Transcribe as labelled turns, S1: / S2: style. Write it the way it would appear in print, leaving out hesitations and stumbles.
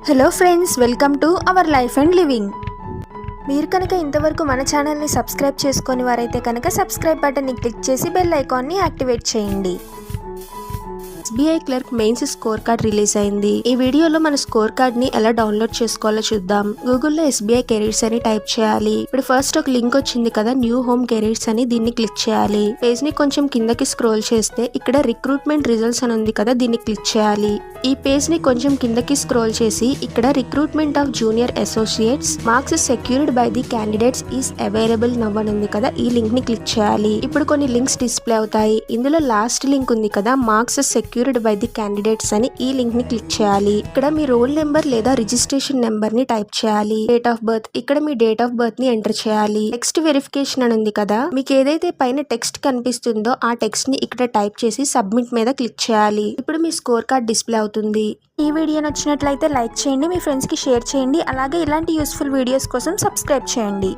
S1: Hello friends, welcome to our life and living. మీరు కనుక ఇంతవరకు మన ఛానల్ని సబ్స్క్రైబ్ చేసుకొని వారైతే కనుక సబ్స్క్రైబ్ బటన్ని క్లిక్ చేసి బెల్ ఐకాన్ని యాక్టివేట్ చేయండి. SBI clerk mains score card release అయింది. ఈ వీడియోలో మన స్కోర్ కార్డ్ ని ఎలా డౌన్లోడ్ చేసుకోవాలో చూద్దాం. గూగుల్లో SBI కెరీర్స్ అని టైప్ చేయాలి. ఇప్పుడు ఫస్ట్ ఒక లింక్ వచ్చింది కదా, న్యూ హోమ్ కెరీర్స్ అని, దీన్ని క్లిక్ చేయాలి. పేజ్ ని కొంచెం కిందకి స్క్రోల్ చేస్తే ఇక్కడ రిక్రూట్మెంట్ రిజల్ట్స్ అని ఉంది కదా, దీన్ని క్లిక్ చేయాలి. ఈ పేజ్ ని కొంచెం కిందకి స్క్రోల్ చేసి ఇక్కడ recruitment of junior associates marks secured by the candidates is available now అని ఉంది కదా, ఈ లింక్ ని క్లిక్ చేయాలి. ఇప్పుడు కొన్ని లింక్స్ డిస్ప్లే అవుతాయి. ఇందులో లాస్ట్ లింక్ ఉంది కదా, marks secured by the candidates అని, ఈ లింక్ ని క్లిక్ చేయాలి. ఇక్కడ మీ రోల్ నెంబర్ లేదా రిజిస్ట్రేషన్ నెంబర్ ని టైప్ చేయాలి. డేట్ ఆఫ్ బర్త్, ఇక్కడ మీ డేట్ ఆఫ్ బర్త్ ని ఎంటర్ చేయాలి. టెక్స్ట్ వెరిఫికేషన్ అని ఉంది కదా, మీకు ఏదైతే పైన టెక్స్ట్ కనిపిస్తుందో ఆ టెక్స్ట్ ని ఇక్కడ టైప్ చేసి సబ్మిట్ మీద క్లిక్ చేయాలి. ఇప్పుడు మీ స్కోర్ కార్డ్ డిస్ప్లే అవుతుంది. ఈ వీడియో నచ్చినట్లయితే లైక్ చేయండి, మీ ఫ్రెండ్స్ కి షేర్ చేయండి. అలాగే ఇలాంటి యూస్ఫుల్ వీడియోస్ కోసం సబ్స్క్రైబ్ చేయండి.